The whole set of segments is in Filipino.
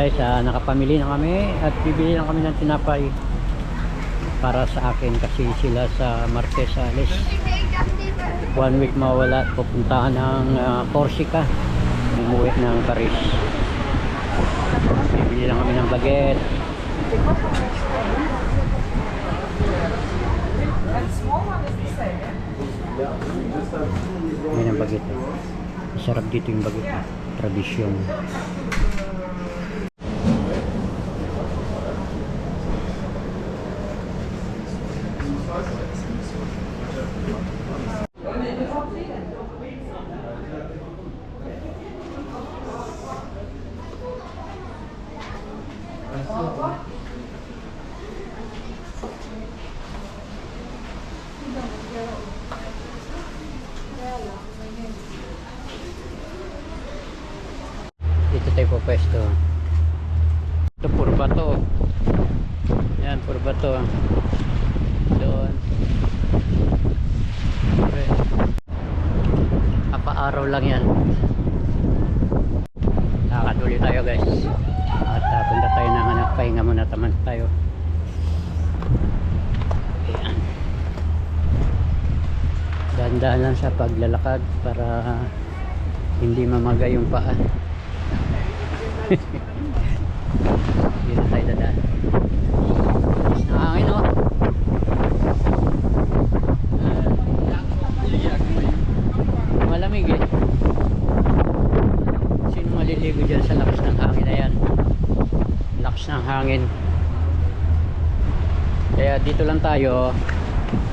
guys, nakapamili na kami at bibili lang kami ng tinapay para sa akin kasi sila sa Marquesales 1 week mawala at pupuntahan ng Corsica, umuwi ng Paris. Bibili lang kami ng baget. May ng baget. Sarap dito yung baget, tradisyon. Dito tayo po pwesto. Ito puro bato. Yan, puro bato. Doon. Apa-araw lang yan. Nakakaduli tayo guys. At punta tayo ng anak. Pahinga muna taman tayo. Ayan. Dahan-dahan lang sa paglalakad para hindi mamagay yung paa. Dito tayo dadaan. Nakangin o. Malamig eh. Sino maliligo dyan sa lakas ng hangin na yan? Lakas ng hangin. Kaya dito lang tayo.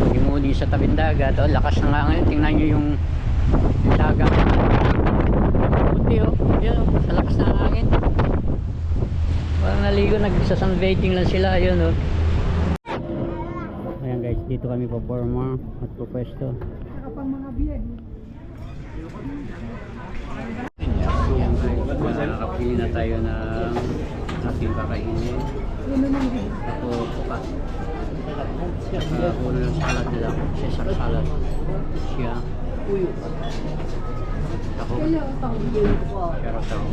Pagimuli sa tabing dagat. O, lakas ng hangin. Tingnan nyo yung dagat. Puti o. Yan o. Sa lakas ng hangin. Parang naligo. Nagsasunbathing lang sila. Yun o. Ayan guys. Dito kami po forma at po pwesto. Kapag mga biyag. Ayan guys. Nakapili na tayo ng ating kakainin. Ako puka. Ulo ng salad nila. Caesar salad. Siya. Ako. Charotao.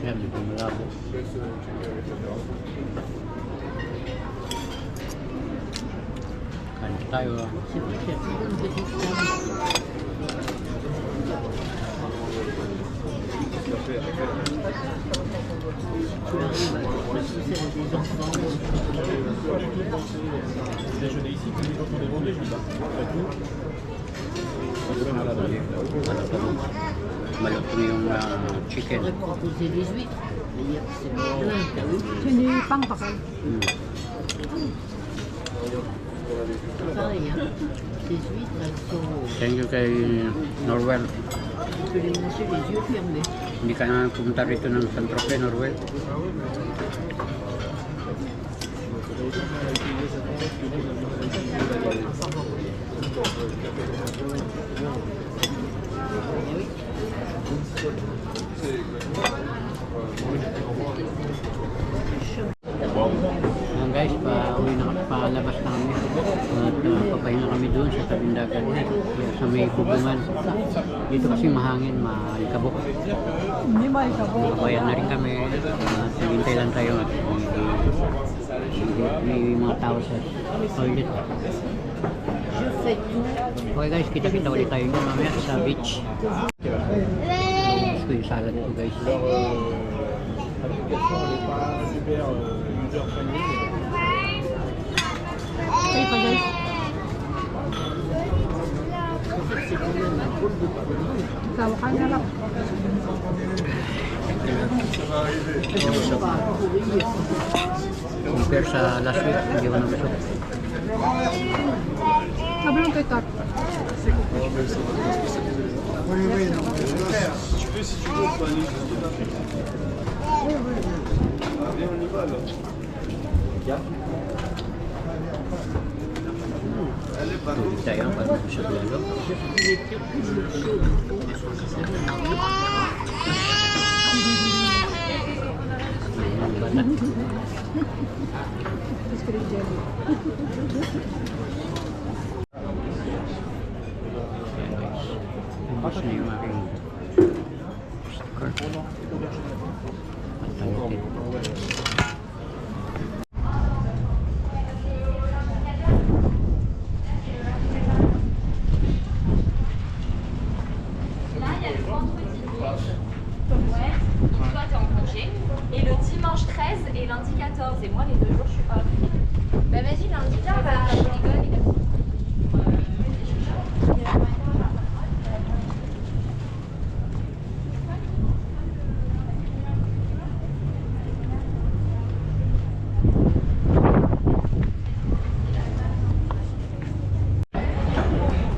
Yan, dito malabo. Kain tayo. Malutong yung chicken. Hindi pang pakal. Thank you kay Norwell. Hindi ka na pumunta rito ng San Tropez, Norwell. Ayan guys, palabas na kami at papahinga kami doon sa tabing dagat sa may bubungan. Dito kasi mahangin, malikabok. Hindi malikabok. Kaya na rin kami at hintay lang tayo at may mga tao sa toilet. Okay guys, kita-kita ulit tayo nyo mamaya sa beach. Gusto yung salad ko guys. Okay pa guys. Tawakan na lang. Compare sa last week, hindi ko nabusog. Sabi lang kay Kat. Tubig tayo para busog lalo. Bata. Ayan guys. na yung aking sticker. Matangkit. Ouais. Donc toi t'es en congé. Et le dimanche 13 et lundi 14. Et moi les 2 jours je suis pas. Bah vas-y lundi 15 je rigole.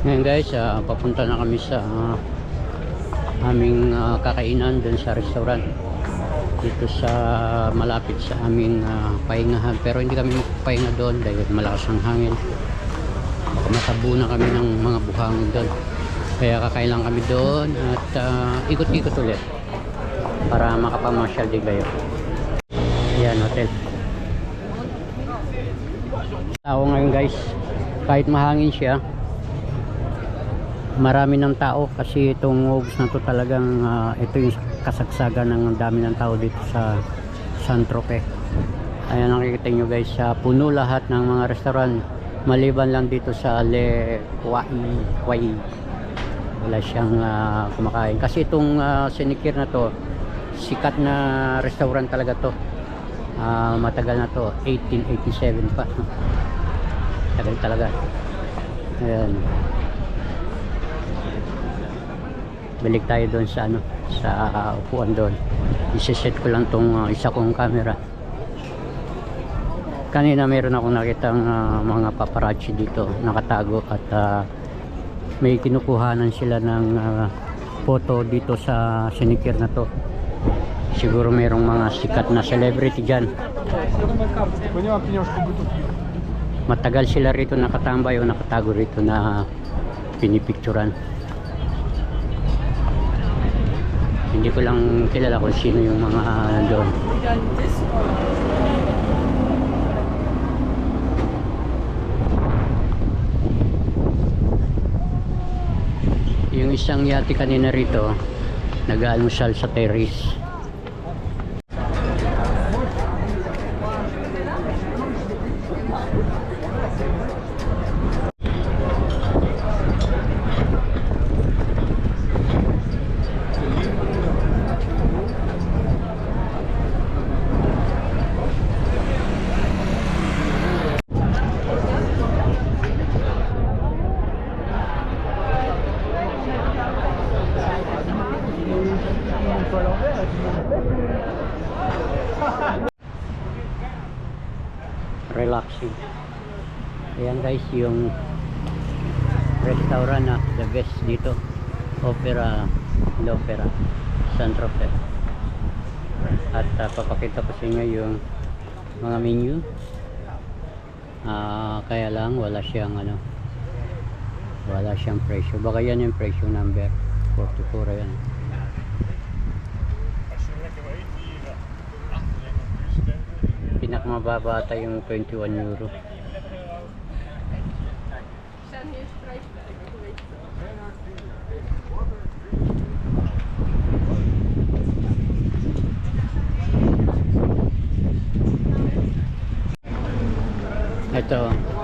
Ngayon guys, papunta na kami sa aming kakainan dun sa restaurant dito sa malapit sa aming pahingahan, pero hindi kami magpapahinga doon dahil malakas ang hangin. Baka matabunan kami ng mga buhangin doon, kaya kakain lang kami doon at ikot-ikot ulit para makapamasyal din kayo. Yan, hotel. Tao ngayon guys, kahit mahangin siya, marami ng tao kasi itong August na to talagang ito yung kasagsagan ng dami ng tao dito sa San Tropez. Ayan, nakikita nyo guys, puno lahat ng mga restaurant maliban lang dito sa Le Quai. Wala siyang kumakain kasi itong Sinikir na to, sikat na restaurant talaga to. Matagal na to, 1887 pa. Tagal talaga. Ayan, balik tayo doon sa sa upuan doon. Isa-set ko lang tong isa kong camera. Kanina meron akong nakitang mga paparazzi dito nakatago at may kinukuhanan sila ng photo dito sa Sinikir na to. Siguro merong mga sikat na celebrity dyan. Matagal sila rito nakatambay o nakatago rito na pinipicturan. Hindi ko lang kilala kung sino yung mga doon. Yung isang yate kanina rito, nag-almusal sa terrace. Relaxing. Ayan guys, yung restaurant na the best dito, L'Opera San Tropez. At papakita ko sa inyo yung mga menu. Kaya lang wala siyang wala siyang presyo. Baka yan yung presyo number 44. Ayan. Pinakamababa ata yung 21 euro. Ito,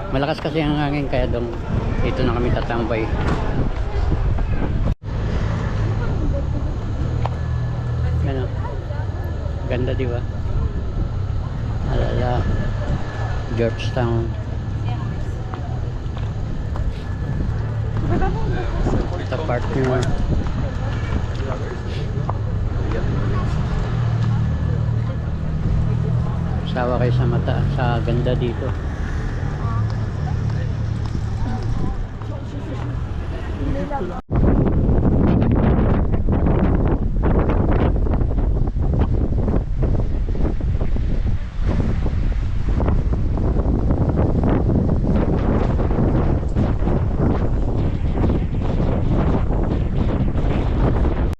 malakas kasi ang hangin kaya dito na kami tatambay. Ano? Ganda, di ba? Alala, Georgetown. Ito part nyo. Sawa kayo sa mata, sa ganda dito.